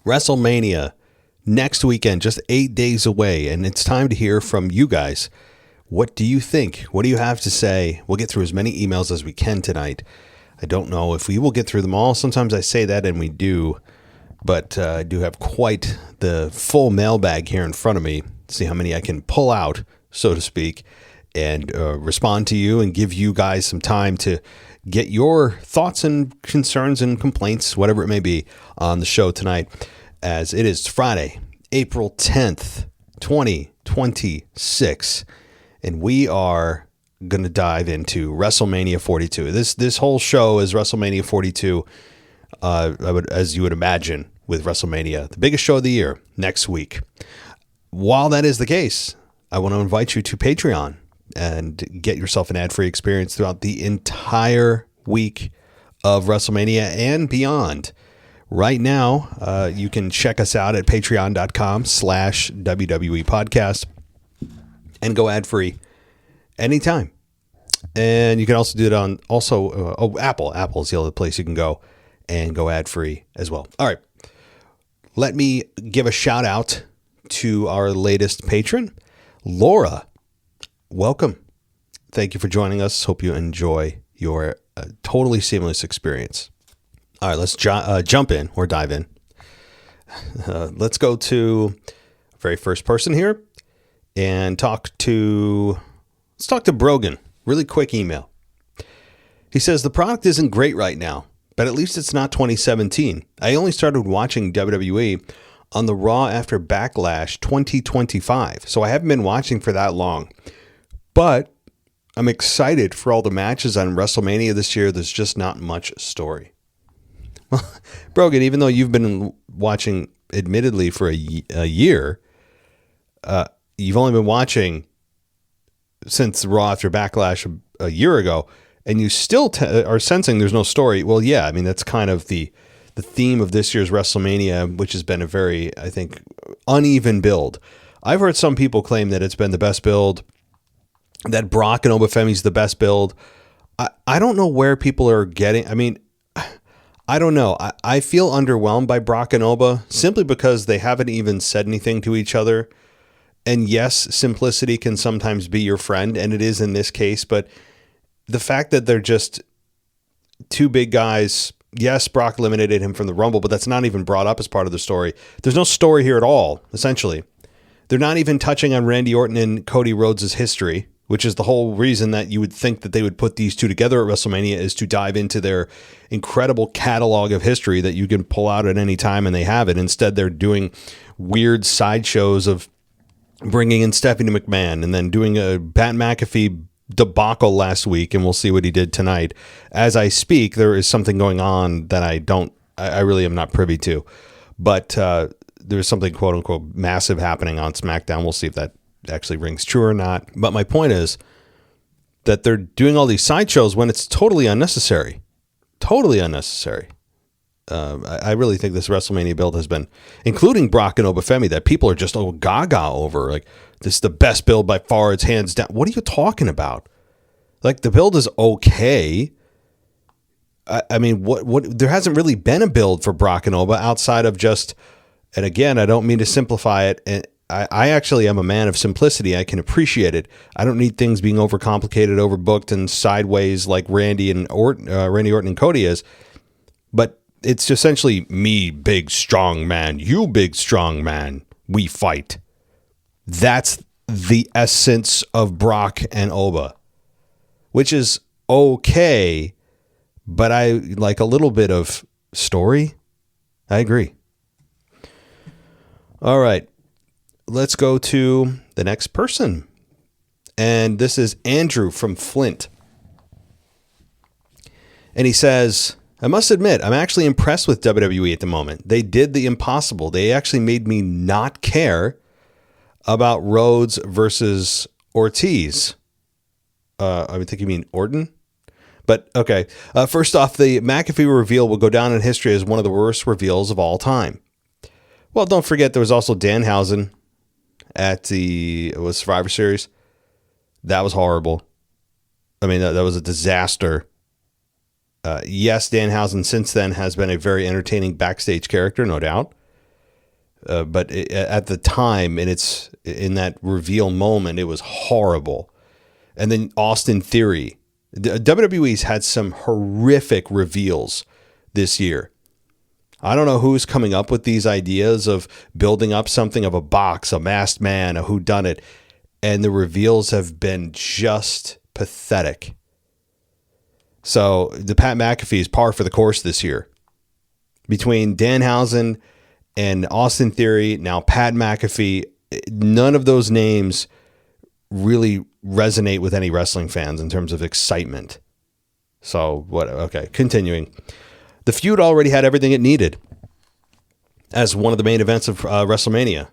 WrestleMania next weekend, just 8 days away, and it's time to hear from you guys. What do you think? What do you have to say? We'll get through as many emails as we can tonight. I don't know if we will get through them all. Sometimes I say that, and we do, but I do have quite the full mailbag here in front of me. See how many I can pull out, so to speak, and respond to you and give you guys some time to get your thoughts and concerns and complaints, whatever it may be, on the show tonight, as it is Friday, April 10th, 2026, and we are going to dive into WrestleMania 42. This whole show is WrestleMania 42, as you would imagine, with WrestleMania, the biggest show of the year, next week. While that is the case, I want to invite you to Patreon and get yourself an ad-free experience throughout the entire week of WrestleMania and beyond. Right now, you can check us out at patreon.com/WWE podcast and go ad-free anytime. And you can also do it on Apple. Apple is the other place you can go and go ad-free as well. All right. Let me give a shout out to our latest patron, Laura. Welcome. Thank you for joining us. Hope you enjoy your totally seamless experience. All right, let's jump in or dive in. Let's go to the very first person here and let's talk to Brogan. Really quick email. He says, the product isn't great right now, but at least it's not 2017. I only started watching WWE on the Raw after Backlash 2025, so I haven't been watching for that long. But I'm excited for all the matches on WrestleMania this year. There's just not much story. Well, Brogan, even though you've been watching admittedly for a year, you've only been watching since Raw after Backlash a year ago, and you still are sensing there's no story. Well, yeah, I mean, that's kind of the theme of this year's WrestleMania, which has been a very, I think, uneven build. I've heard some people claim that it's been the best build, that Brock and Obafemi's the best build. I don't know where people are getting. I mean, I don't know. I feel underwhelmed by Brock and Oba simply because they haven't even said anything to each other. And yes, simplicity can sometimes be your friend, and it is in this case. But the fact that they're just two big guys, yes, Brock eliminated him from the Rumble, but that's not even brought up as part of the story. There's no story here at all, essentially. They're not even touching on Randy Orton and Cody Rhodes' history, which is the whole reason that you would think that they would put these two together at WrestleMania, is to dive into their incredible catalog of history that you can pull out at any time, and they have it. Instead, they're doing weird sideshows of bringing in Stephanie McMahon and then doing a Pat McAfee debacle last week, and we'll see what he did tonight. As I speak, there is something going on that I really am not privy to, but there's something quote unquote massive happening on SmackDown. We'll see if that actually rings true or not. But my point is that they're doing all these sideshows when it's totally unnecessary. Totally unnecessary. I really think this WrestleMania build has been, including Brock and Obafemi, that people are just gaga over. Like, this is the best build by far. It's hands down. What are you talking about? Like, the build is okay. I mean, what? There hasn't really been a build for Brock and Oba outside of just, and again, I don't mean to simplify it. And I actually am a man of simplicity. I can appreciate it. I don't need things being overcomplicated, overbooked, and sideways like Randy Orton and Cody is. But it's essentially me, big, strong man. You, big, strong man. We fight. That's the essence of Brock and Oba, which is okay, but I like a little bit of story. I agree. All right. Let's go to the next person. And this is Andrew from Flint. And he says, I must admit, I'm actually impressed with WWE at the moment. They did the impossible. They actually made me not care about Rhodes versus Ortiz. I would think you mean Orton. But okay. First off, the McAfee reveal will go down in history as one of the worst reveals of all time. Well, don't forget there was also Danhausen at the Survivor Series. That was horrible. I mean, that was a disaster. Yes, Danhausen since then has been a very entertaining backstage character, no doubt. But at the time, and it's in that reveal moment, it was horrible. And then Austin Theory. WWE's had some horrific reveals this year. I don't know who's coming up with these ideas of building up something of a box, a masked man, a whodunit, and the reveals have been just pathetic. So the Pat McAfee is par for the course this year. Between Danhausen and Austin Theory, now Pat McAfee, none of those names really resonate with any wrestling fans in terms of excitement. So what? Okay, continuing. The feud already had everything it needed as one of the main events of WrestleMania.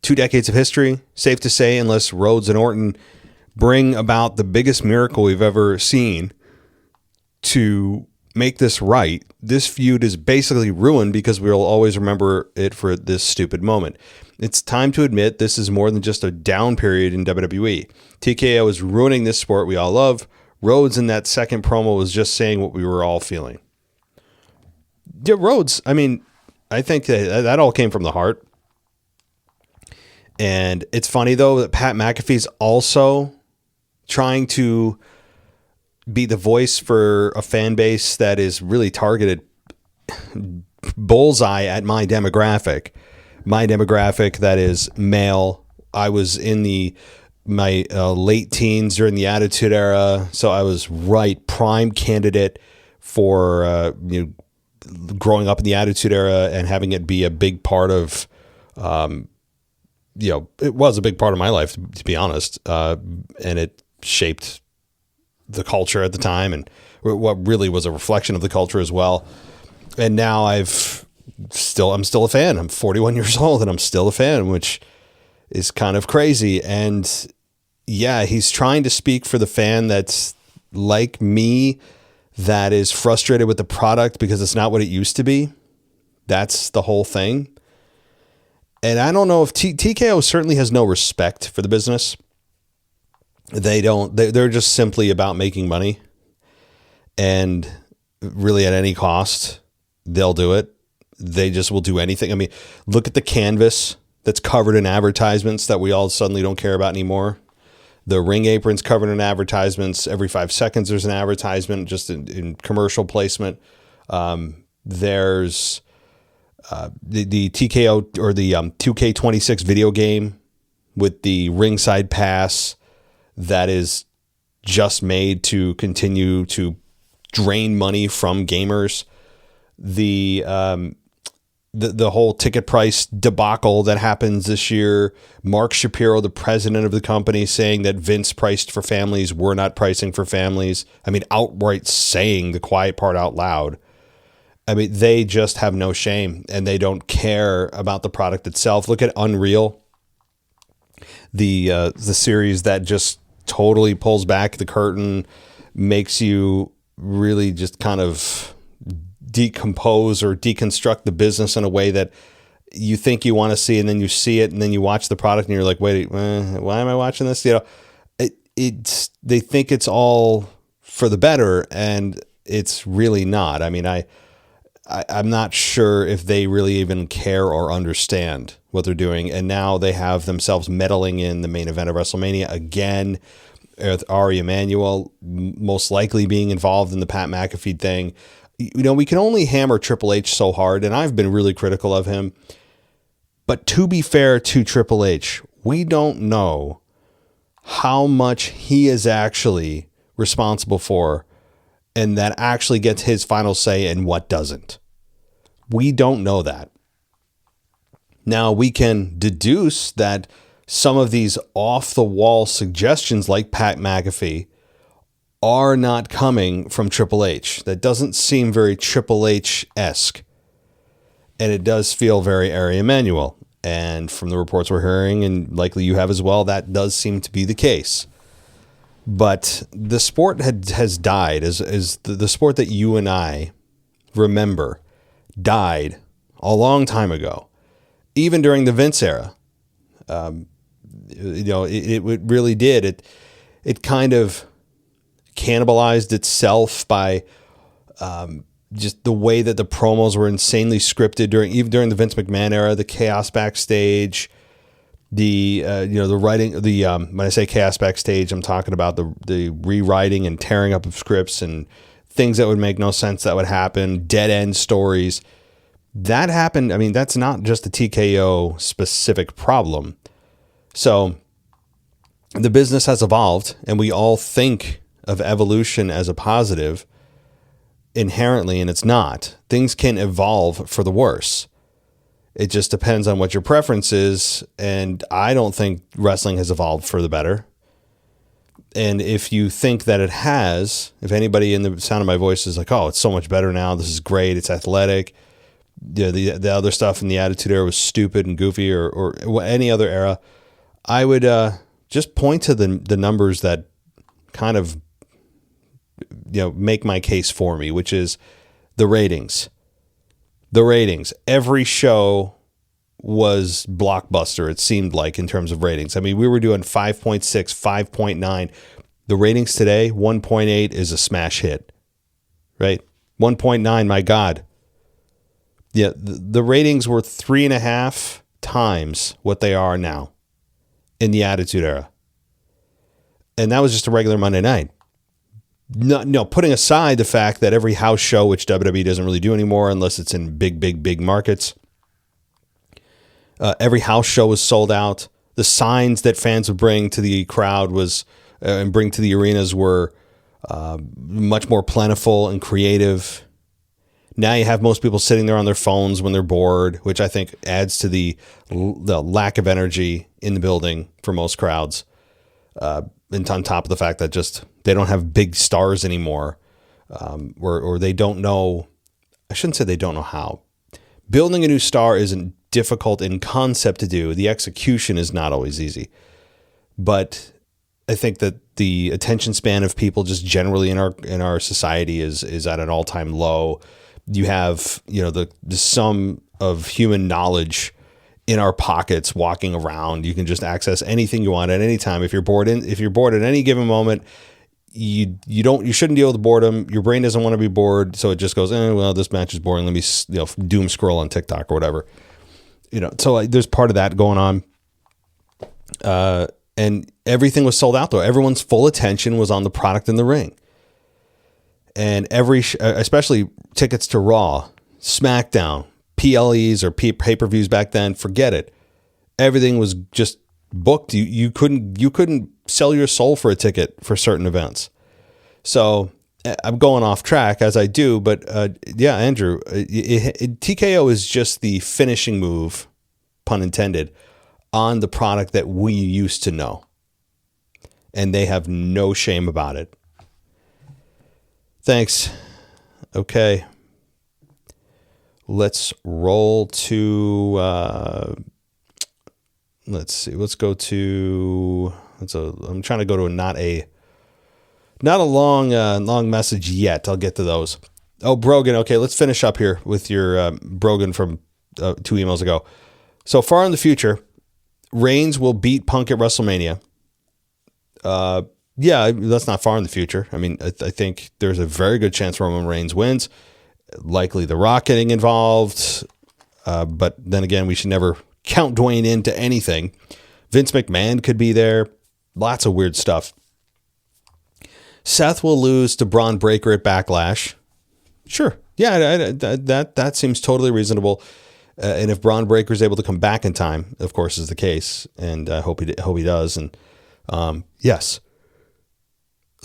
2 decades of history, safe to say, unless Rhodes and Orton bring about the biggest miracle we've ever seen to make this right, this feud is basically ruined because we'll always remember it for this stupid moment. It's time to admit this is more than just a down period in WWE. TKO is ruining this sport we all love. Rhodes in that second promo was just saying what we were all feeling. Yeah, Rhodes, I mean, I think that all came from the heart. And it's funny, though, that Pat McAfee's also trying to be the voice for a fan base that is really targeted bullseye at my demographic. My demographic that is male. I was in my late teens during the Attitude Era, so I was prime candidate for growing up in the Attitude Era and having it be a big part of, it was a big part of my life, to be honest, and it shaped the culture at the time and what really was a reflection of the culture as well. And now I'm still a fan. I'm 41 years old and I'm still a fan, which is kind of crazy. And yeah, he's trying to speak for the fan that's like me, that is frustrated with the product because it's not what it used to be. That's the whole thing. And I don't know if TKO certainly has no respect for the business. They're just simply about making money, and really at any cost, they'll do it. They just will do anything. I mean, look at the canvas that's covered in advertisements that we all suddenly don't care about anymore. The ring apron's covered in advertisements. Every 5 seconds, there's an advertisement just in commercial placement. There's the TKO or the 2K26 video game with the ringside pass that is just made to continue to drain money from gamers. The whole ticket price debacle that happens this year. Mark Shapiro, the president of the company, saying that Vince priced for families. We're not pricing for families. I mean, outright saying the quiet part out loud. I mean, they just have no shame and they don't care about the product itself. Look at Unreal, the series that just totally pulls back the curtain, makes you really just kind of decompose or deconstruct the business in a way that you think you want to see, and then you see it, and then you watch the product, and you're like, wait, why am I watching this? They think it's all for the better, and it's really not. I mean, I'm not sure if they really even care or understand what they're doing. And now they have themselves meddling in the main event of WrestleMania again, with Ari Emanuel most likely being involved in the Pat McAfee thing. We can only hammer Triple H so hard, and I've been really critical of him. But to be fair to Triple H, we don't know how much he is actually responsible for and that actually gets his final say and what doesn't. We don't know that. Now, we can deduce that some of these off-the-wall suggestions like Pat McAfee are not coming from Triple H. That doesn't seem very Triple H-esque. And it does feel very Ari Emanuel. And from the reports we're hearing, and likely you have as well, that does seem to be the case. But the sport has died, as the sport that you and I remember died a long time ago, even during the Vince era. It really did. It kind of cannibalized itself by just the way that the promos were insanely scripted even during the Vince McMahon era, the chaos backstage, the writing, when I say chaos backstage, I'm talking about the rewriting and tearing up of scripts and things that would make no sense that would happen, dead end stories. That happened. I mean, that's not just a TKO specific problem. So the business has evolved, and we all think of evolution as a positive inherently, and it's not. Things can evolve for the worse. It just depends on what your preference is, and I don't think wrestling has evolved for the better. And if you think that it has, if anybody in the sound of my voice is like, oh, it's so much better now, this is great, it's athletic, the other stuff in the Attitude Era was stupid and goofy, or any other era, I would just point to the numbers that kind of make my case for me, which is the ratings. The ratings. Every show was blockbuster, it seemed like, in terms of ratings. I mean, we were doing 5.6, 5.9. The ratings today, 1.8 is a smash hit, right? 1.9, my God. Yeah, the ratings were 3.5 times what they are now in the Attitude Era. And that was just a regular Monday night. No, putting aside the fact that every house show, which WWE doesn't really do anymore unless it's in big markets, every house show was sold out. The signs that fans would bring to the crowd and bring to the arenas were much more plentiful and creative. Now you have most people sitting there on their phones when they're bored, which I think adds to the lack of energy in the building for most crowds. And on top of the fact that just they don't have big stars anymore, or they don't know. I shouldn't say they don't know how. Building a new star isn't difficult in concept to do. The execution is not always easy. But I think that the attention span of people just generally in our society is at an all-time low. You have, the sum of human knowledge in our pockets walking around. You can just access anything you want at any time. If you're bored at any given moment, you shouldn't deal with boredom. Your brain doesn't want to be bored, so it just goes, well, this match is boring. Let me doom scroll on TikTok or whatever. So there's part of that going on. And everything was sold out though. Everyone's full attention was on the product in the ring. And especially tickets to Raw, SmackDown, PLEs or pay-per-views back then, forget it. Everything was just booked. You couldn't sell your soul for a ticket for certain events. So I'm going off track as I do, but yeah, Andrew, TKO is just the finishing move, pun intended, on the product that we used to know. And they have no shame about it. Thanks. Okay. Let's roll to, let's see. Let's go to, I'm trying to go to not a long message yet. I'll get to those. Oh, Brogan. Okay. Let's finish up here with your, Brogan from 2 emails ago. So far in the future, Reigns will beat Punk at WrestleMania. Yeah, that's not far in the future. I mean, I think there's a very good chance Roman Reigns wins. Likely The Rock getting involved. But then again, we should never count Dwayne into anything. Vince McMahon could be there. Lots of weird stuff. Seth will lose to Braun Breaker at Backlash. Sure. Yeah, that seems totally reasonable. And if Braun Breaker is able to come back in time, of course, is the case. And I hope he does. And yes.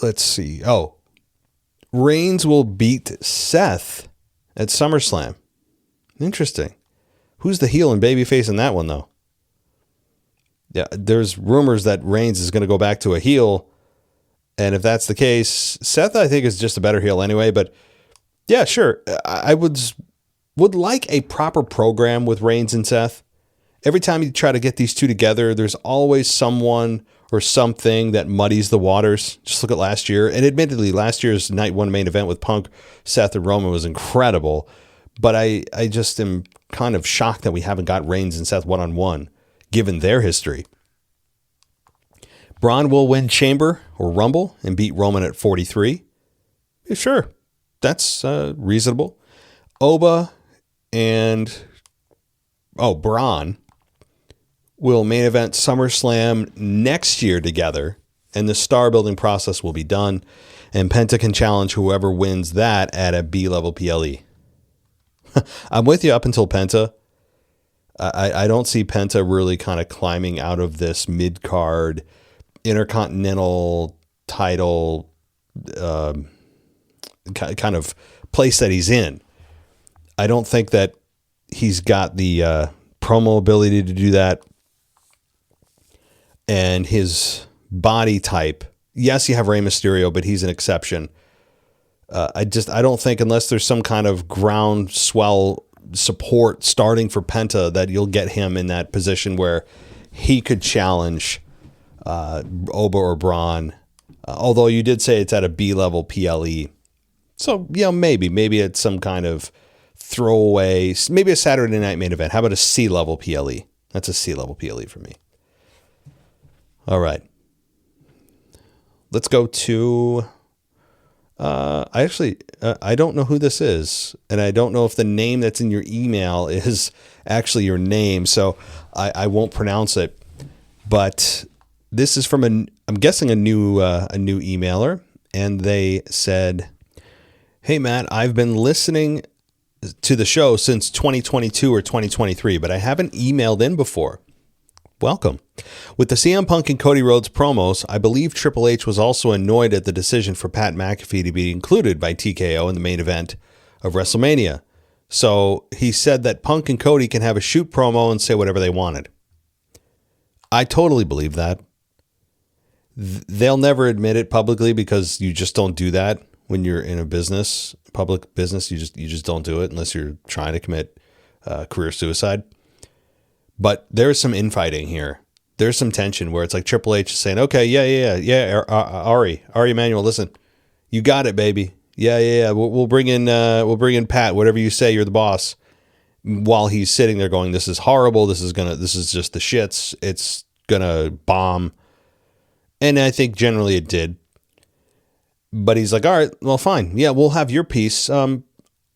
Let's see. Oh, Reigns will beat Seth at SummerSlam. Interesting. Who's the heel and babyface in that one, though? Yeah, there's rumors that Reigns is going to go back to a heel. And if that's the case, Seth, I think, is just a better heel anyway. But yeah, sure. I would like a proper program with Reigns and Seth. Every time you try to get these two together, there's always someone or something that muddies the waters. Just look at last year. And admittedly, last year's night one main event with Punk, Seth, and Roman was incredible. But I just am kind of shocked that we haven't got Reigns and Seth one-on-one, given their history. Braun will win Chamber or Rumble and beat Roman at 43. Yeah, sure, that's reasonable. Oba and Braun will main event SummerSlam next year together, and the star building process will be done, and Penta can challenge whoever wins that at a B-level PLE. I'm with you up until Penta. I don't see Penta really kind of climbing out of this mid-card intercontinental title kind of place that he's in. I don't think that he's got the promo ability to do that. And his body type, yes, you have Rey Mysterio, but he's an exception. I don't think, unless there's some kind of groundswell support starting for Penta, that you'll get him in that position where he could challenge Oba or Braun. Although you did say it's at a B-level PLE. So, maybe it's some kind of throwaway, maybe a Saturday night main event. How about a C-level PLE? That's a C-level PLE for me. All right. Let's go to... I don't know who this is, and I don't know if the name that's in your email is actually your name, so I won't pronounce it. But this is from I'm guessing a new emailer, and they said, "Hey Matt, I've been listening to the show since 2022 or 2023, but I haven't emailed in before. Welcome. With the CM Punk and Cody Rhodes promos, I believe Triple H was also annoyed at the decision for Pat McAfee to be included by TKO in the main event of WrestleMania. So he said that Punk and Cody can have a shoot promo and say whatever they wanted. I totally believe that. They'll never admit it publicly because you just don't do that when you're in a business, public business. You just don't do it unless you're trying to commit career suicide. But there's some infighting here. There's some tension where it's like Triple H is saying, okay, yeah, Ari Emanuel, listen, you got it, baby. Yeah. We'll bring in Pat, whatever you say, you're the boss. While he's sitting there going, this is horrible. This is just the shits. It's gonna bomb. And I think generally it did. But he's like, all right, well, fine. Yeah, we'll have your piece. On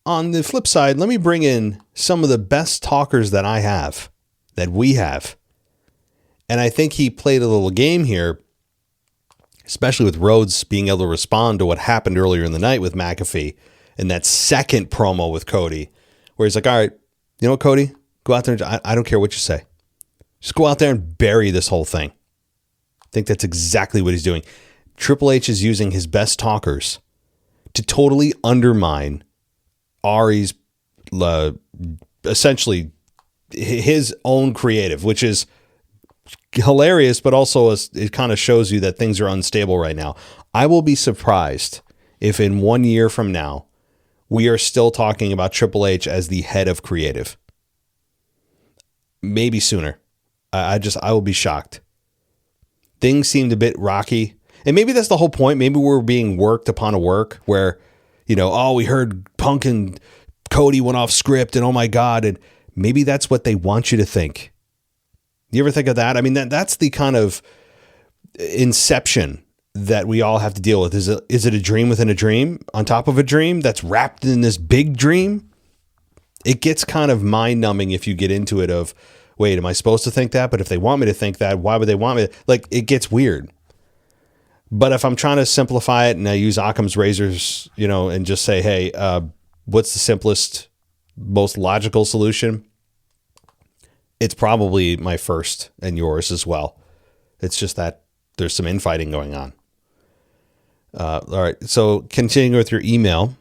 the flip side, let me bring in some of the best talkers that we have. And I think he played a little game here, especially with Rhodes being able to respond to what happened earlier in the night with McAfee and that second promo with Cody, where he's like, all right, you know what, Cody, go out there. And I don't care what you say. Just go out there and bury this whole thing. I think that's exactly what he's doing. Triple H is using his best talkers to totally undermine Ari's essentially his own creative, which is hilarious, but also it kind of shows you that things are unstable right now. I will be surprised if in 1 year from now, we are still talking about Triple H as the head of creative. Maybe sooner. I will be shocked. Things seemed a bit rocky. And maybe that's the whole point. Maybe we're being worked upon a work where, we heard Punk and Cody went off script and oh my God. And maybe that's what they want you to think. You ever think of that? I mean, that's the kind of inception that we all have to deal with. Is it a dream within a dream on top of a dream that's wrapped in this big dream? It gets kind of mind numbing if you get into it of, wait, am I supposed to think that? But if they want me to think that, why would they want me to? Like, it gets weird. But if I'm trying to simplify it and I use Occam's razors, and just say, hey, what's the simplest, most logical solution? It's probably my first and yours as well. It's just that there's some infighting going on. All right. So continuing with your email.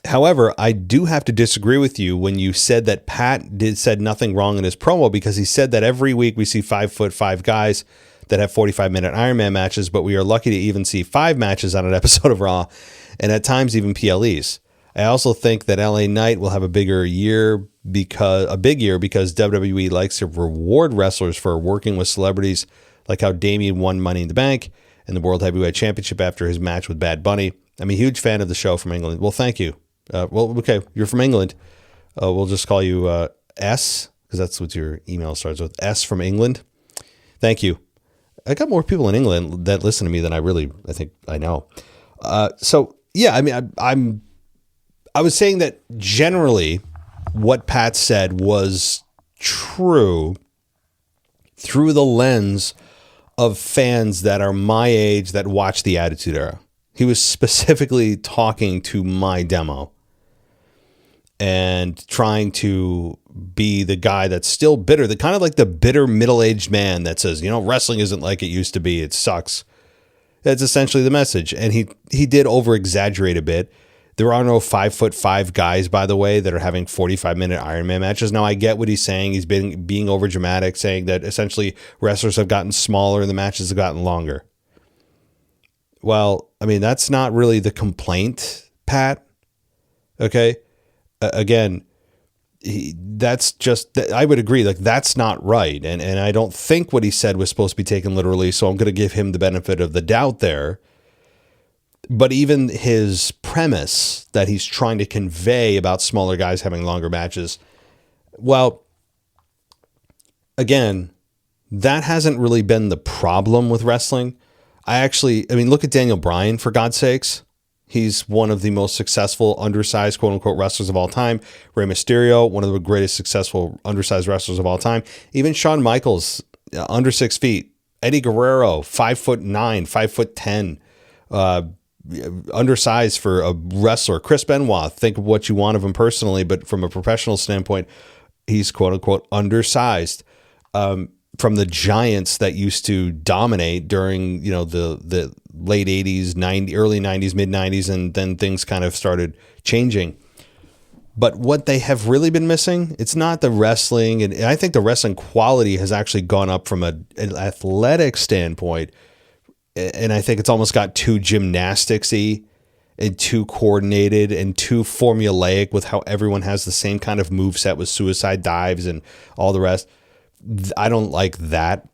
However, I do have to disagree with you when you said that Pat said nothing wrong in his promo, because he said that every week we see 5'5" guys that have 45-minute Iron Man matches, but we are lucky to even see 5 matches on an episode of Raw, and at times even PLEs. I also think that LA Knight will have a big year because WWE likes to reward wrestlers for working with celebrities, like how Damian won Money in the Bank and the World Heavyweight Championship after his match with Bad Bunny. I'm a huge fan of the show from England. Well, thank you. Okay, you're from England. We'll just call you S, because that's what your email starts with. S from England. Thank you. I got more people in England that listen to me than I think I know. So yeah, I mean, I was saying that generally what Pat said was true through the lens of fans that are my age that watch the Attitude Era. He was specifically talking to my demo and trying to be the guy that's still bitter, the kind of like the bitter middle-aged man that says, wrestling isn't like it used to be. It sucks. That's essentially the message. And he did over-exaggerate a bit. There are no 5'5" guys, by the way, that are having 45-minute Iron Man matches. Now, I get what he's saying. He's being over-dramatic, saying that essentially wrestlers have gotten smaller and the matches have gotten longer. Well, I mean, that's not really the complaint, Pat. Okay? Again, that's just, I would agree, like, that's not right. And I don't think what he said was supposed to be taken literally, so I'm going to give him the benefit of the doubt there. But even his premise that he's trying to convey about smaller guys having longer matches, well, again, that hasn't really been the problem with wrestling. Look at Daniel Bryan, for God's sakes. He's one of the most successful undersized, quote unquote, wrestlers of all time. Rey Mysterio, one of the greatest successful undersized wrestlers of all time. Even Shawn Michaels, under 6 feet. Eddie Guerrero, 5'9", 5'10", undersized for a wrestler. Chris Benoit, think of what you want of him personally, but from a professional standpoint, he's quote unquote undersized. From the giants that used to dominate during, the late 80s, early 90s, mid 90s, and then things kind of started changing. But what they have really been missing, it's not the wrestling, and I think the wrestling quality has actually gone up from an athletic standpoint. And I think it's almost got too gymnastics-y and too coordinated and too formulaic with how everyone has the same kind of moveset with suicide dives and all the rest. I don't like that.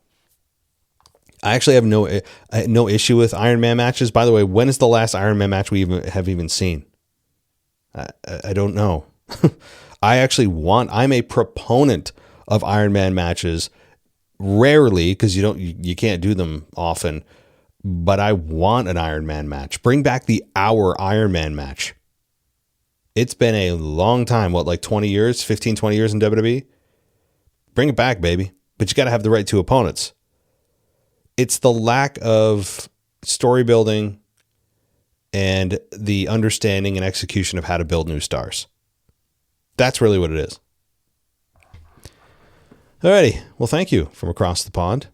I actually have no issue with Iron Man matches. By the way, when is the last Iron Man match we have even seen? I don't know. I'm a proponent of Iron Man matches. Rarely, because you can't do them often. But I want an Iron Man match. Bring back the hour Iron Man match. It's been a long time. What, like 20 years, 15, 20 years in WWE? Bring it back, baby. But you got to have the right two opponents. It's the lack of story building and the understanding and execution of how to build new stars. That's really what it is. Alrighty. Well, thank you from across the pond.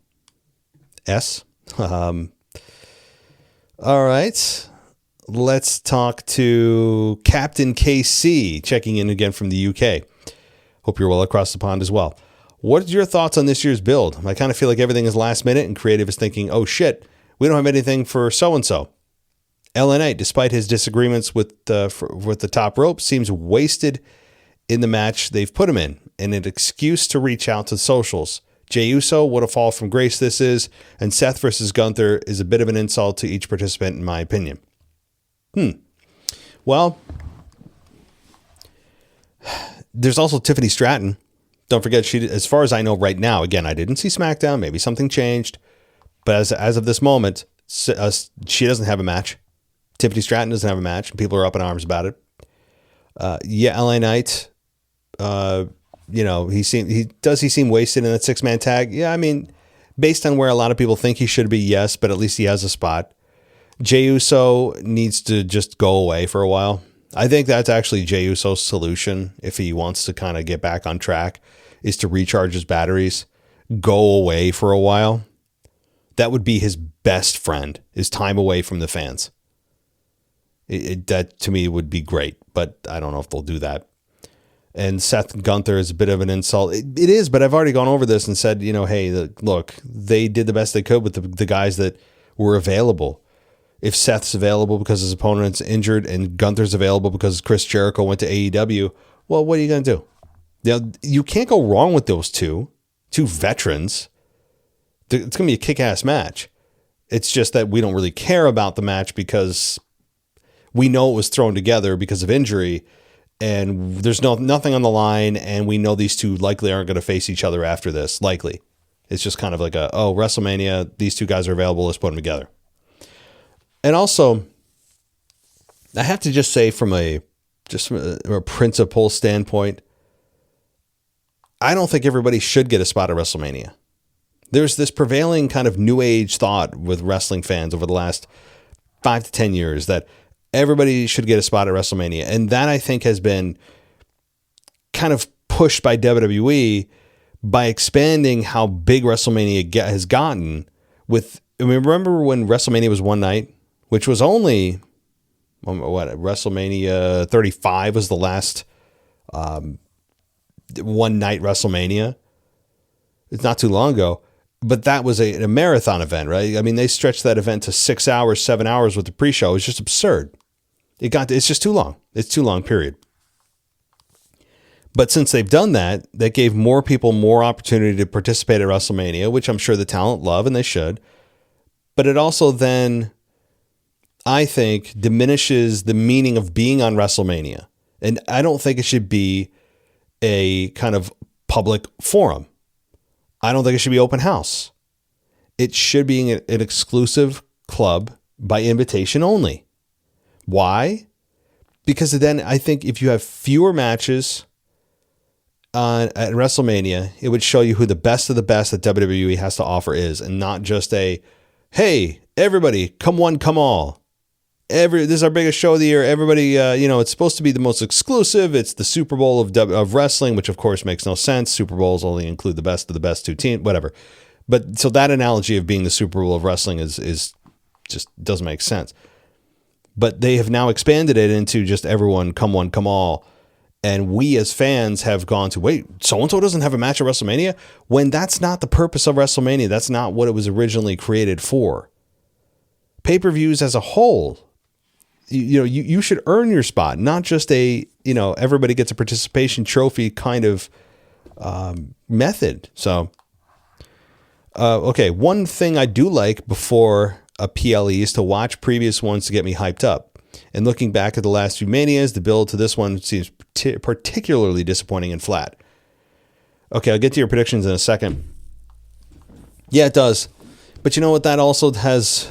All right. Let's talk to Captain KC, checking in again from the UK. Hope you're well across the pond as well. What's your thoughts on this year's build? I kind of feel like everything is last minute and creative is thinking, oh shit, we don't have anything for so-and-so. LNA, despite his disagreements with the top rope, seems wasted in the match they've put him in, and an excuse to reach out to socials. Jey Uso, what a fall from grace this is, and Seth versus Gunther is a bit of an insult to each participant, in my opinion. Well, there's also Tiffany Stratton. Don't forget, she, as far as I know right now, again, I didn't see SmackDown, maybe something changed, but as of this moment, she doesn't have a match. Tiffany Stratton doesn't have a match, and people are up in arms about it. LA Knight, he seem wasted in that 6-man tag? Yeah, I mean, based on where a lot of people think he should be, yes, but at least he has a spot. Jey Uso needs to just go away for a while. I think that's actually Jey Uso's solution if he wants to kind of get back on track, is to recharge his batteries, go away for a while. That would be his best friend, is time away from the fans. That to me would be great, but I don't know if they'll do that. And Seth Gunther is a bit of an insult. It is, but I've already gone over this and said, hey, look, they did the best they could with the guys that were available. If Seth's available because his opponent's injured and Gunther's available because Chris Jericho went to AEW, well, what are you going to do? You can't go wrong with those two veterans. It's going to be a kick-ass match. It's just that we don't really care about the match because we know it was thrown together because of injury, and there's nothing on the line, and we know these two likely aren't going to face each other after this. Likely. It's just kind of like WrestleMania, these two guys are available, let's put them together. And also, I have to just say from a just from a principle standpoint, I don't think everybody should get a spot at WrestleMania. There's this prevailing kind of new age thought with wrestling fans over the last 5 to 10 years that everybody should get a spot at WrestleMania. And that, I think, has been kind of pushed by WWE by expanding how big WrestleMania has gotten with, I mean, remember when WrestleMania was one night, which was only, WrestleMania 35 was the last one night WrestleMania. It's not too long ago, but that was a marathon event, right? I mean, they stretched that event to 6 hours, 7 hours with the pre-show. It was just absurd. It's just too long. It's too long, period. But since they've done that, that gave more people more opportunity to participate at WrestleMania, which I'm sure the talent love and they should. But it also then, I think, diminishes the meaning of being on WrestleMania. And I don't think it should be a kind of public forum. I don't think it should be open house. It should be an exclusive club by invitation only. Why? Because then I think if you have fewer matches at WrestleMania, it would show you who the best of the best that WWE has to offer is, and not just a, hey, everybody, come one, come all. This is our biggest show of the year. Everybody, it's supposed to be the most exclusive. It's the Super Bowl of wrestling, which of course makes no sense. Super Bowls only include the best of the best two teams, whatever. But so that analogy of being the Super Bowl of wrestling is just doesn't make sense. But they have now expanded it into just everyone, come one, come all. And we as fans have gone to, wait, so-and-so doesn't have a match at WrestleMania? When that's not the purpose of WrestleMania. That's not what it was originally created for. Pay-per-views as a whole, you should earn your spot, not just everybody gets a participation trophy kind of method. So, okay, one thing I do like before a PLE is to watch previous ones to get me hyped up. And looking back at the last few Manias, the build to this one seems particularly disappointing and flat. Okay, I'll get to your predictions in a second. Yeah, it does. But you know what that also sets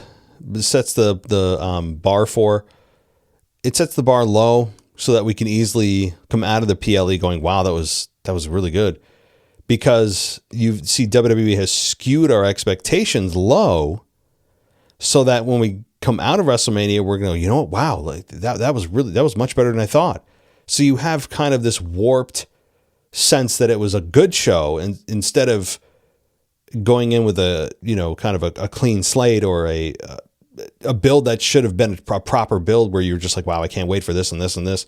the bar for? It sets the bar low so that we can easily come out of the PLE going, wow, that was really good. Because you see WWE has skewed our expectations low so that when we come out of WrestleMania, we're going to go, you know what? Wow, like that was much better than I thought. So you have kind of this warped sense that it was a good show, and instead of going in with a kind of a clean slate or a build that should have been a proper build where you're just like, wow, I can't wait for this and this and this.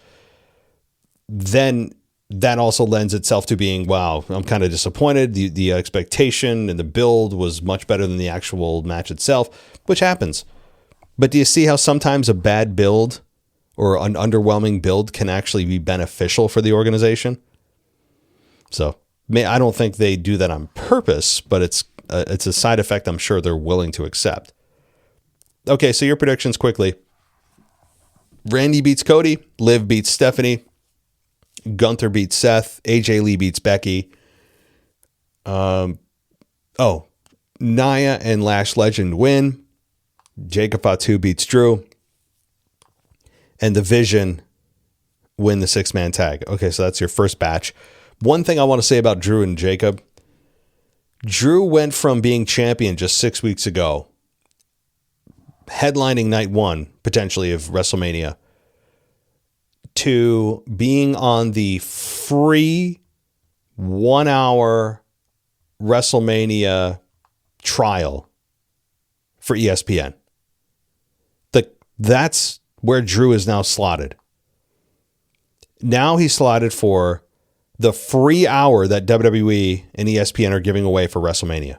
Then that also lends itself to being, wow, I'm kind of disappointed. The expectation and the build was much better than the actual match itself, which happens. But do you see how sometimes a bad build or an underwhelming build can actually be beneficial for the organization? So I don't think they do that on purpose, but it's a side effect I'm sure they're willing to accept. Okay, so your predictions quickly. Randy beats Cody. Liv beats Stephanie. Gunther beats Seth. AJ Lee beats Becky. Nia and Lash Legend win. Jacob Fatu beats Drew. And the Vision win the 6-man tag. Okay, so that's your first batch. One thing I want to say about Drew and Jacob. Drew went from being champion just 6 weeks ago, headlining night one, potentially, of WrestleMania, to being on the free 1-hour WrestleMania trial for ESPN. That's where Drew is now slotted. Now he's slotted for the free hour that WWE and ESPN are giving away for WrestleMania.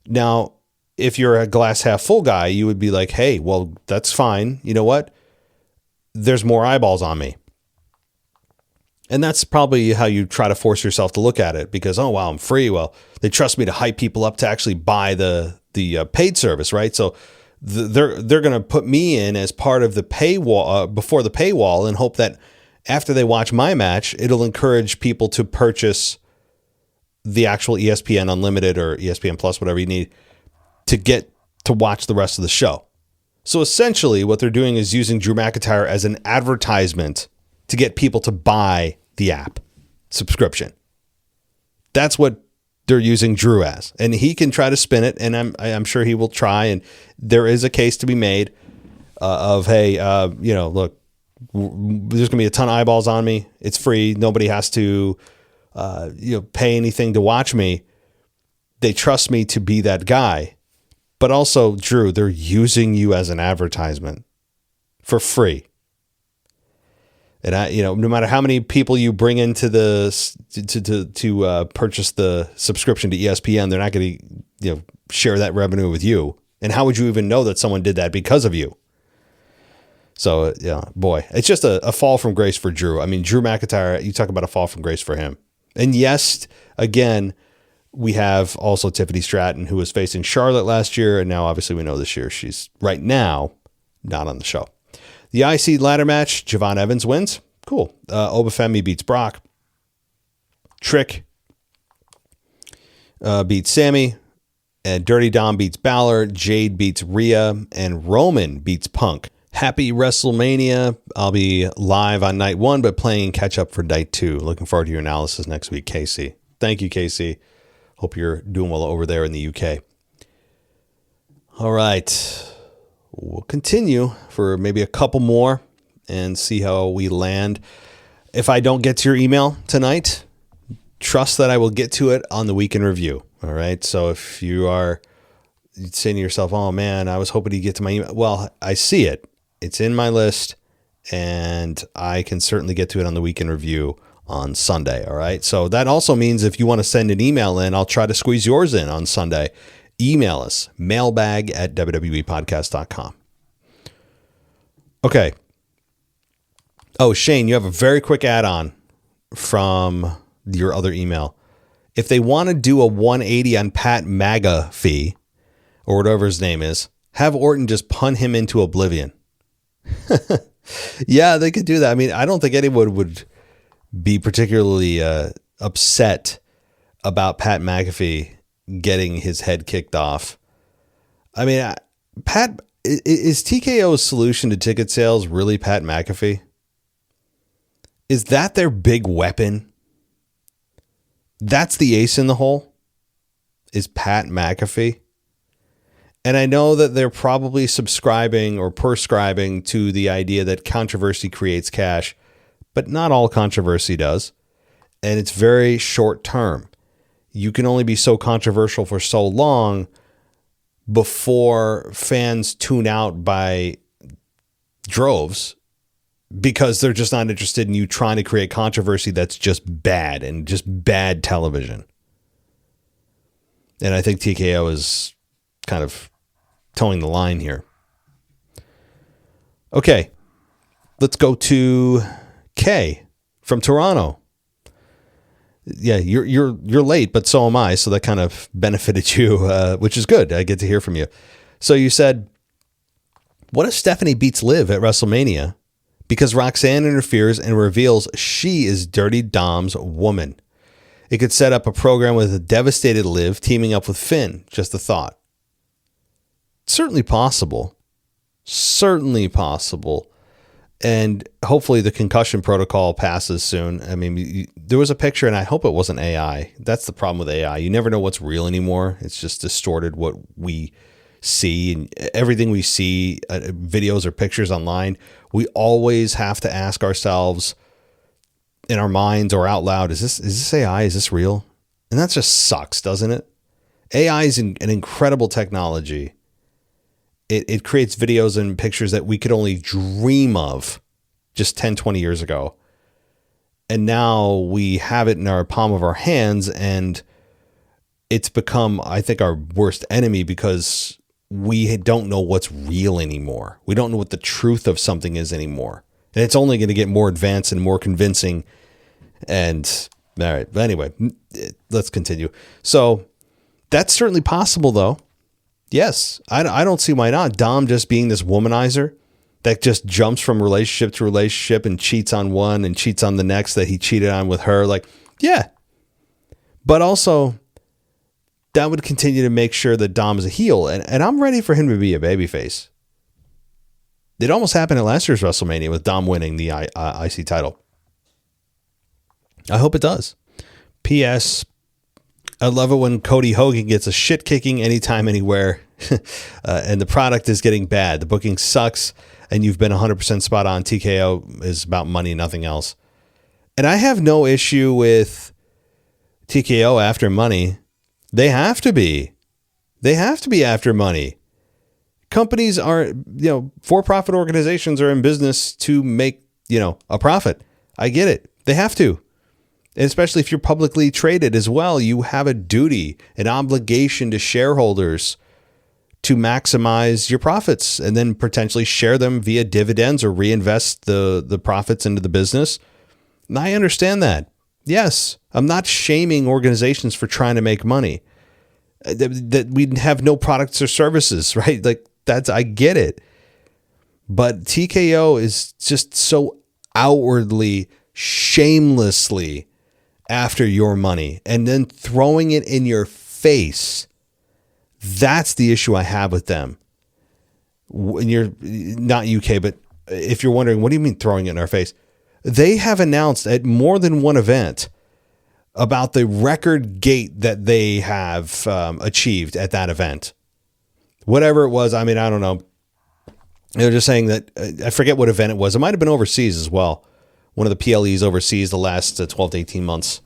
Now, if you're a glass half full guy, you would be like, hey, well, that's fine. You know what? There's more eyeballs on me. And that's probably how you try to force yourself to look at it, because, oh, wow, I'm free. Well, they trust me to hype people up to actually buy the paid service, right? So they're going to put me in as part of the paywall, before the paywall, and hope that after they watch my match, it'll encourage people to purchase the actual ESPN Unlimited or ESPN Plus, whatever you need, to get to watch the rest of the show. So essentially what they're doing is using Drew McIntyre as an advertisement to get people to buy the app subscription. That's what they're using Drew as. And he can try to spin it, and I'm sure he will try. And there is a case to be made of, hey, look, there's going to be a ton of eyeballs on me. It's free. Nobody has to pay anything to watch me. They trust me to be that guy. But also, Drew, they're using you as an advertisement for free. And no matter how many people you bring into the to purchase the subscription to ESPN, they're not going to share that revenue with you. And how would you even know that someone did that because of you? So boy, it's just a fall from grace for Drew. I mean, Drew McIntyre, you talk about a fall from grace for him. And yes, again, we have also Tiffany Stratton, who was facing Charlotte last year, and now obviously we know this year she's right now not on the show. The IC ladder match, Javon Evans wins. Cool. Obafemi beats Brock. Trick beats Sammy. And Dirty Dom beats Balor. Jade beats Rhea. And Roman beats Punk. Happy WrestleMania. I'll be live on night 1, but playing catch up for night 2. Looking forward to your analysis next week, Casey. Thank you, Casey. Hope you're doing well over there in the UK. All right. We'll continue for maybe a couple more and see how we land. If I don't get to your email tonight, trust that I will get to it on the week in review. All right. So if you are saying to yourself, oh man, I was hoping to get to my email. Well, I see it. It's in my list and I can certainly get to it on the week in review on Sunday. All right. So that also means if you want to send an email in, I'll try to squeeze yours in on Sunday. Email us, mailbag@wwepodcast.com. Okay. Oh, Shane, you have a very quick add-on from your other email. If they want to do a 180 on Pat McAfee, or whatever his name is, have Orton just punt him into oblivion. Yeah, they could do that. I mean, I don't think anyone would be particularly upset about Pat McAfee getting his head kicked off. I mean, Pat, is TKO's solution to ticket sales really Pat McAfee? Is that their big weapon? That's the ace in the hole? Is Pat McAfee? And I know that they're probably subscribing or prescribing to the idea that controversy creates cash, but not all controversy does. And it's very short term. You can only be so controversial for so long before fans tune out by droves because they're just not interested in you trying to create controversy that's just bad and just bad television. And I think TKO is kind of towing the line here. Okay, let's go to Kay from Toronto. Yeah, you're late, but so am I. So that kind of benefited you, which is good. I get to hear from you. So you said, what if Stephanie beats Liv at WrestleMania because Roxanne interferes and reveals she is Dirty Dom's woman? It could set up a program with a devastated Liv teaming up with Finn. Just a thought. Certainly possible. Certainly possible. And hopefully the concussion protocol passes soon. I mean, there was a picture, and I hope it wasn't AI. That's the problem with AI. You never know what's real anymore. It's just distorted what we see. And everything we see, videos or pictures online, we always have to ask ourselves in our minds or out loud, is this AI? Is this real? And that just sucks, doesn't it? AI is an incredible technology. It creates videos and pictures that we could only dream of just 10, 20 years ago. And now we have it in our palm of our hands, and it's become, I think, our worst enemy because we don't know what's real anymore. We don't know what the truth of something is anymore. And it's only going to get more advanced and more convincing. And all right, but anyway, let's continue. So that's certainly possible, though. Yes, I don't see why not. Dom just being this womanizer that just jumps from relationship to relationship and cheats on one and cheats on the next that he cheated on with her. Like, yeah. But also, that would continue to make sure that Dom is a heel. And I'm ready for him to be a babyface. It almost happened at last year's WrestleMania with Dom winning the IC title. I hope it does. P.S. I love it when Cody Hogan gets a shit kicking anytime, anywhere, and the product is getting bad. The booking sucks, and you've been 100% spot on. TKO is about money, nothing else. And I have no issue with TKO after money. They have to be. They have to be after money. Companies are, for-profit organizations are in business to make, a profit. I get it. They have to. And especially if you're publicly traded as well, you have a duty, an obligation to shareholders to maximize your profits and then potentially share them via dividends or reinvest the profits into the business. And I understand that. Yes, I'm not shaming organizations for trying to make money. That we have no products or services, right? Like I get it. But TKO is just so outwardly, shamelessly after your money and then throwing it in your face. That's the issue I have with them. When you're not UK, but if you're wondering, what do you mean throwing it in our face? They have announced at more than one event about the record gate that they have achieved at that event. Whatever it was, I don't know. They're just saying that, I forget what event it was. It might have been overseas as well. One of the PLEs overseas the last 12 to 18 months.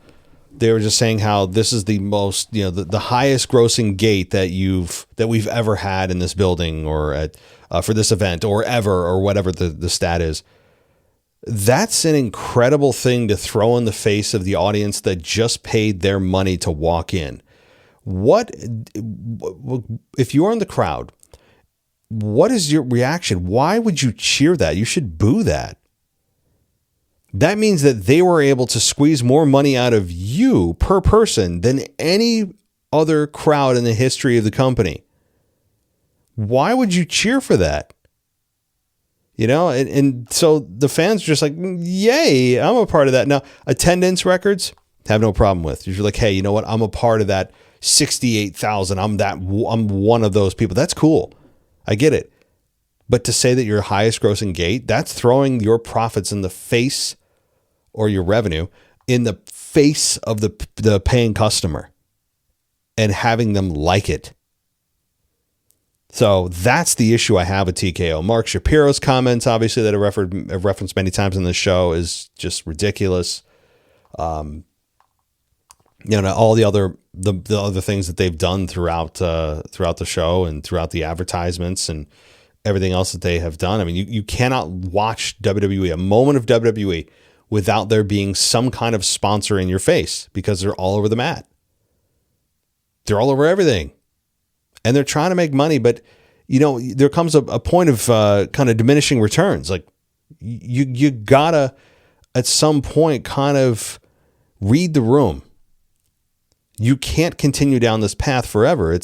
They were just saying how this is the most, the highest grossing gate that we've ever had in this building or at for this event or ever or whatever the stat is. That's an incredible thing to throw in the face of the audience that just paid their money to walk in. What if you're in the crowd? What is your reaction? Why would you cheer that? You should boo that. That means that they were able to squeeze more money out of you per person than any other crowd in the history of the company. Why would you cheer for that? And so the fans are just like, yay, I'm a part of that. Now, attendance records, have no problem with. You're like, hey, you know what? I'm a part of that 68,000. I'm one of those people. That's cool. I get it. But to say that your highest grossing gate, that's throwing your profits in the face, or your revenue in the face of the paying customer and having them like it. So that's the issue I have with TKO. Mark Shapiro's comments, obviously, that I've referenced many times in this show, is just ridiculous. All the other things that they've done throughout the show and throughout the advertisements and everything else that they have done. You cannot watch WWE, a moment of WWE, without there being some kind of sponsor in your face, because they're all over the mat. They're all over everything. And they're trying to make money, but there comes a point of kind of diminishing returns. Like you gotta at some point kind of read the room. You can't continue down this path forever.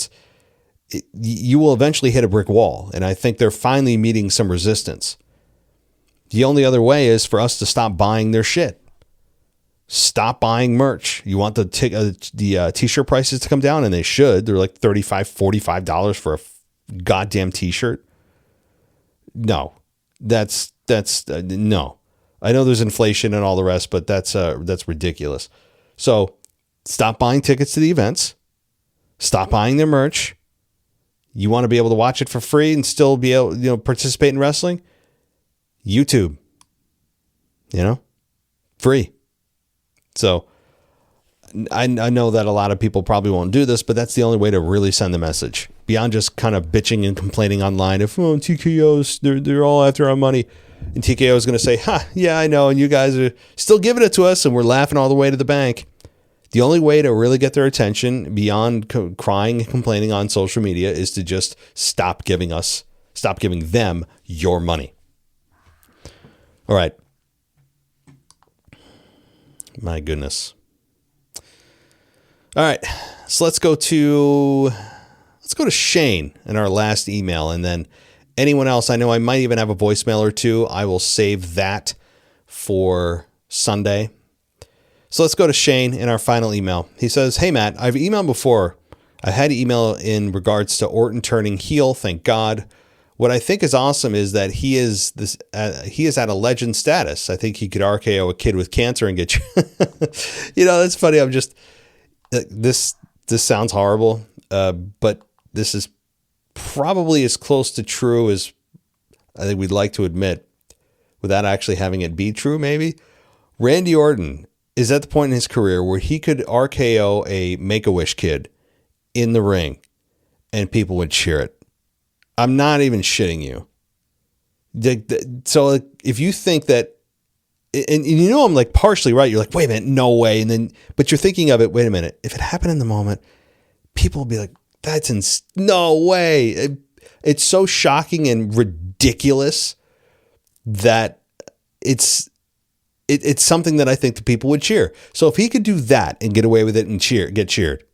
You will eventually hit a brick wall, and I think they're finally meeting some resistance. The only other way is for us to stop buying their shit. Stop buying merch. You want the t-shirt prices to come down, and they should. They're like $35, $45 for a goddamn t-shirt. No, that's no. I know there's inflation and all the rest, but that's ridiculous. So stop buying tickets to the events. Stop buying their merch. You want to be able to watch it for free and still be able, participate in wrestling? YouTube, free. So I know that a lot of people probably won't do this, but that's the only way to really send the message beyond just kind of bitching and complaining online. If TKO's, they're all after our money, and TKO is going to say, yeah, I know. And you guys are still giving it to us, and we're laughing all the way to the bank. The only way to really get their attention beyond crying and complaining on social media is to just stop giving them your money. All right. My goodness. All right. So let's go to Shane in our last email, and then anyone else. I know I might even have a voicemail or two. I will save that for Sunday. So let's go to Shane in our final email. He says, "Hey Matt, I've emailed before. I had to email in regards to Orton turning heel. Thank God. What I think is awesome is that he is at a legend status. I think he could RKO a kid with cancer and get you. That's funny. I'm just this sounds horrible, but this is probably as close to true as I think we'd like to admit, without actually having it be true. Maybe Randy Orton is at the point in his career where he could RKO a Make-A-Wish kid in the ring, and people would cheer it. I'm not even shitting you. So if you think that, and I'm like partially right, you're like, wait a minute, no way. But you're thinking of it, wait a minute, if it happened in the moment, people will be like, no way. It's so shocking and ridiculous that it's something that I think the people would cheer. So if he could do that and get away with it and get cheered,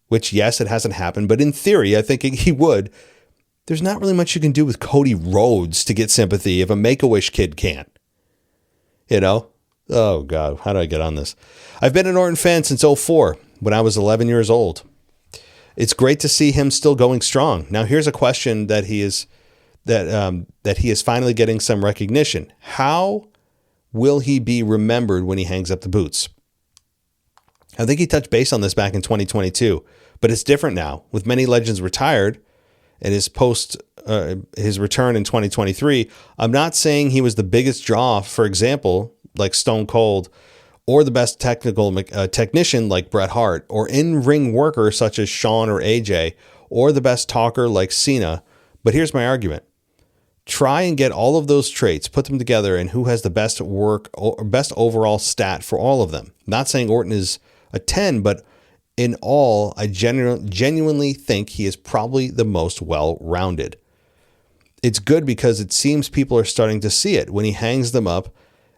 which yes, it hasn't happened, but in theory, I think he would. There's not really much you can do with Cody Rhodes to get sympathy if a Make-A-Wish kid can't. Oh God, how do I get on this? I've been an Orton fan since 2004 when I was 11 years old. It's great to see him still going strong. Now here's a question that he is finally getting some recognition. How will he be remembered when he hangs up the boots? I think he touched base on this back in 2022, but it's different now. With many legends retired and his return in 2023, I'm not saying he was the biggest draw, for example, like Stone Cold, or the best technician like Bret Hart, or in-ring worker such as Shawn or AJ, or the best talker like Cena. But here's my argument. Try and get all of those traits, put them together, and who has the best work or best overall stat for all of them. Not saying Orton is a 10, but in all, I genuinely think he is probably the most well-rounded. It's good because it seems people are starting to see it. When he hangs them up,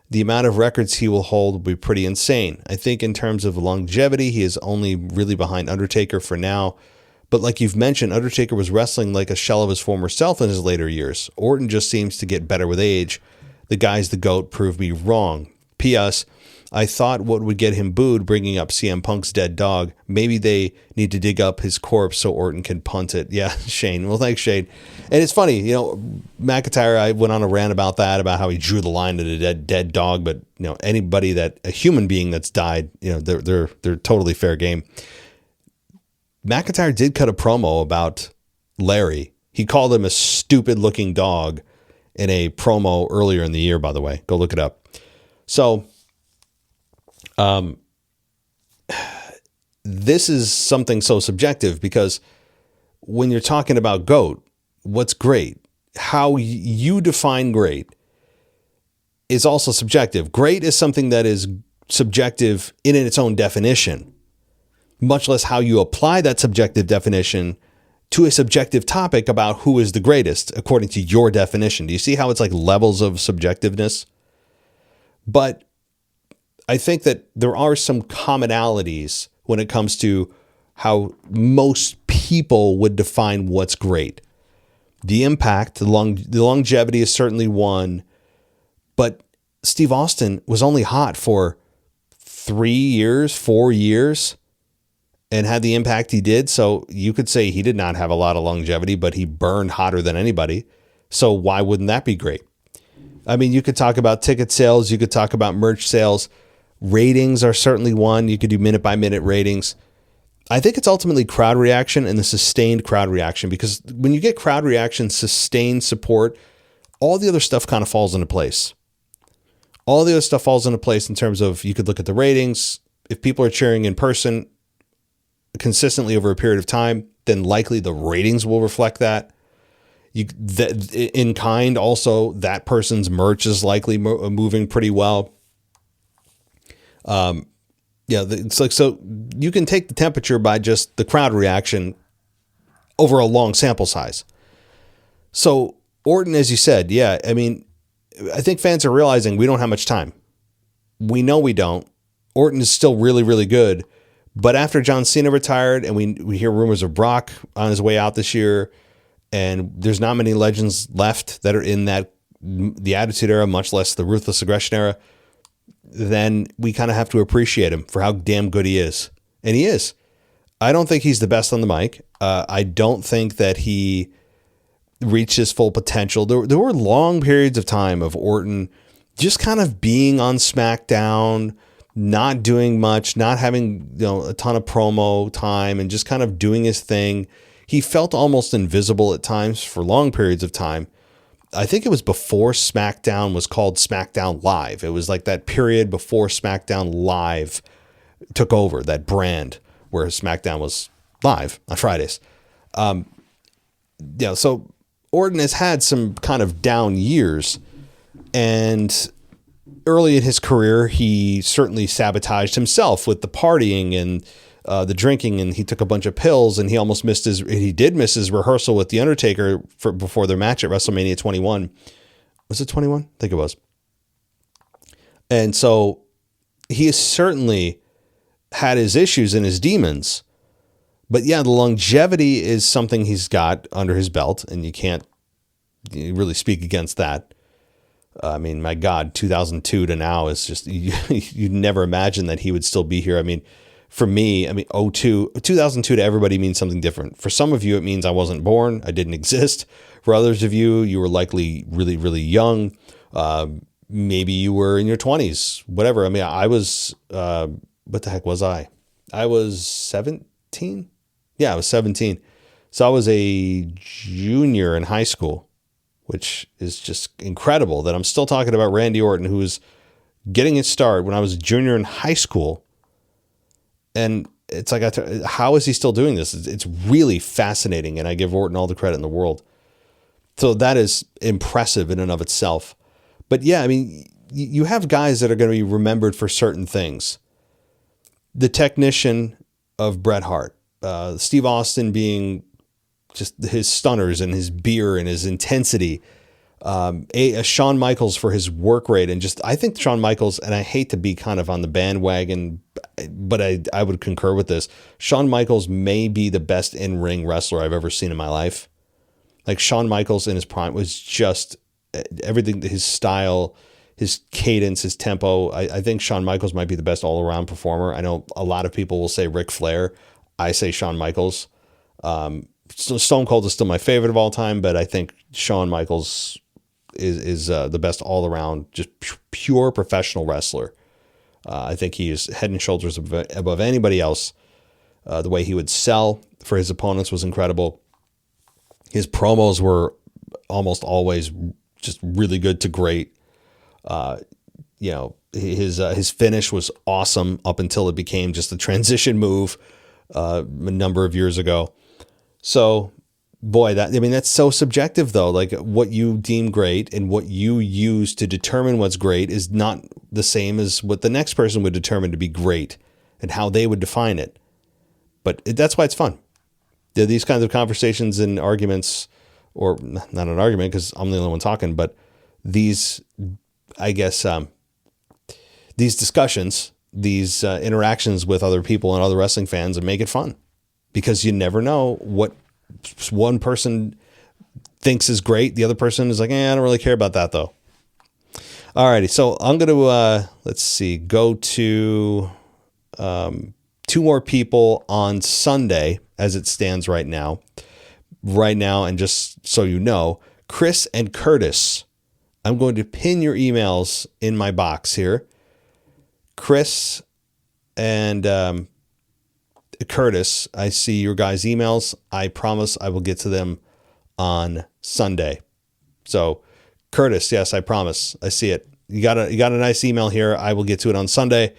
the amount of records he will hold will be pretty insane. I think in terms of longevity, he is only really behind Undertaker for now. But like you've mentioned, Undertaker was wrestling like a shell of his former self in his later years. Orton just seems to get better with age. The guy's the GOAT proved me wrong. P.S. I thought what would get him booed, bringing up CM Punk's dead dog. Maybe they need to dig up his corpse so Orton can punt it. Yeah, Shane. Well, thanks, Shane. And it's funny, McIntyre, I went on a rant about that, about how he drew the line at a dead dog. But, anybody a human being that's died, they're totally fair game. McIntyre did cut a promo about Larry. He called him a stupid looking dog in a promo earlier in the year, by the way. Go look it up. So, this is something so subjective because when you're talking about GOAT, what's great, how you define great is also subjective. Great is something that is subjective in its own definition, much less how you apply that subjective definition to a subjective topic about who is the greatest according to your definition. Do you see how it's like levels of subjectiveness? But I think that there are some commonalities when it comes to how most people would define what's great. The impact, the longevity is certainly one, but Steve Austin was only hot for 3 years, 4 years, and had the impact he did. So you could say he did not have a lot of longevity, but he burned hotter than anybody. So why wouldn't that be great? I mean, you could talk about ticket sales. You could talk about merch sales. Ratings are certainly one. You could do minute by minute ratings. I think it's ultimately crowd reaction and the sustained crowd reaction, because when you get crowd reaction, sustained support, all the other stuff kind of falls into place. All the other stuff falls into place in terms of, you could look at the ratings. If people are cheering in person consistently over a period of time, then likely the ratings will reflect that. In kind, also, that person's merch is likely moving pretty well. It's like, so you can take the temperature by just the crowd reaction over a long sample size. So Orton, as you said, I mean, I think fans are realizing we don't have much time. We know we don't. Orton is still really, really good. But after John Cena retired, and we hear rumors of Brock on his way out this year, and there's not many legends left that are in the Attitude Era, much less the Ruthless Aggression Era, then we kind of have to appreciate him for how damn good he is. And he is. I don't think he's the best on the mic. I don't think that he reached his full potential. There were long periods of time of Orton just kind of being on SmackDown, not doing much, not having a ton of promo time, and just kind of doing his thing. He felt almost invisible at times for long periods of time. I think it was before SmackDown was called SmackDown Live. It was like that period before SmackDown Live took over, that brand where SmackDown was live on Fridays. So Orton has had some kind of down years, and early in his career, he certainly sabotaged himself with the partying and the drinking, and he took a bunch of pills, and he did miss his rehearsal with The Undertaker before their match at WrestleMania 21. Was it 21? I think it was. And so he has certainly had his issues and his demons, but yeah, the longevity is something he's got under his belt, and you can't really speak against that. I mean, my God, 2002 to now is just, you'd never imagine that he would still be here. I mean, for me, 2002 to everybody means something different. For some of you, it means I wasn't born, I didn't exist. For others of you, you were likely really, really young. Maybe you were in your 20s, whatever. I mean, I was, what the heck was I? I was 17. Yeah, I was 17. So I was a junior in high school, which is just incredible that I'm still talking about Randy Orton, who was getting his start when I was a junior in high school. And it's like, how is he still doing this? It's really fascinating, and I give Orton all the credit in the world. So that is impressive in and of itself. But yeah, I mean, you have guys that are going to be remembered for certain things. The technician of Bret Hart, Steve Austin being just his stunners and his beer and his intensity. A Shawn Michaels for his work rate, and just, I think Shawn Michaels, and I hate to be kind of on the bandwagon, but I would concur with this. Shawn Michaels may be the best in-ring wrestler I've ever seen in my life. Like, Shawn Michaels in his prime was just everything, his style, his cadence, his tempo. I think Shawn Michaels might be the best all-around performer. I know a lot of people will say Ric Flair. I say Shawn Michaels. Stone Cold is still my favorite of all time, but I think Shawn Michaels is the best all-around, just pure professional wrestler. I think he is head and shoulders above anybody else. The way he would sell for his opponents was incredible. His promos were almost always just really good to great. His finish was awesome up until it became just a transition move a number of years ago. So, boy, that's so subjective, though. Like, what you deem great and what you use to determine what's great is not the same as what the next person would determine to be great and how they would define it. But that's why it's fun. These kinds of conversations and arguments, or not an argument because I'm the only one talking, but these, I guess, these discussions, these interactions with other people and other wrestling fans, and make it fun. Because you never know what one person thinks is great. The other person is like, I don't really care about that, though. Alrighty, so I'm going to, go to 2 more people on Sunday as it stands right now. And just so you know, Chris and Curtis, I'm going to pin your emails in my box here. Chris and Curtis, I see your guys' emails. I promise I will get to them on Sunday. So, Curtis, yes, I promise. I see it. You got a nice email here. I will get to it on Sunday.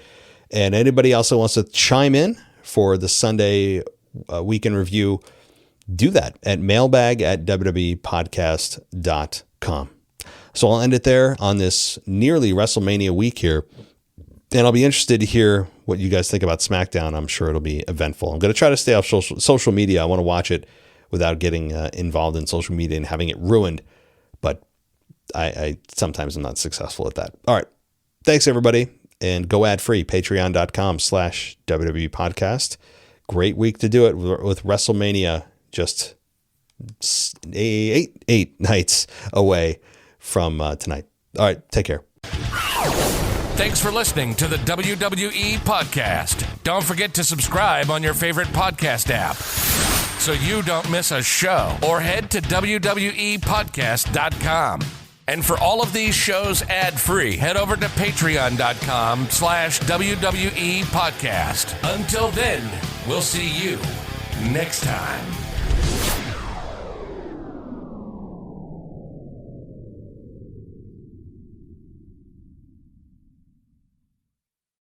And anybody else that wants to chime in for the Sunday weekend review, do that at mailbag@wwepodcast.com. So I'll end it there on this nearly WrestleMania week here. And I'll be interested to hear what you guys think about SmackDown. I'm sure it'll be eventful. I'm going to try to stay off social media. I want to watch it without getting involved in social media and having it ruined. But I sometimes am not successful at that. All right. Thanks, everybody. And go ad-free, patreon.com/WWE podcast. Great week to do it with WrestleMania just eight nights away from tonight. All right. Take care. Thanks for listening to the WWE Podcast. Don't forget to subscribe on your favorite podcast app. so you don't miss a show, or head to WWEpodcast.com. And for all of these shows ad-free, head over to patreon.com/WWE Podcast. Until then, we'll see you next time.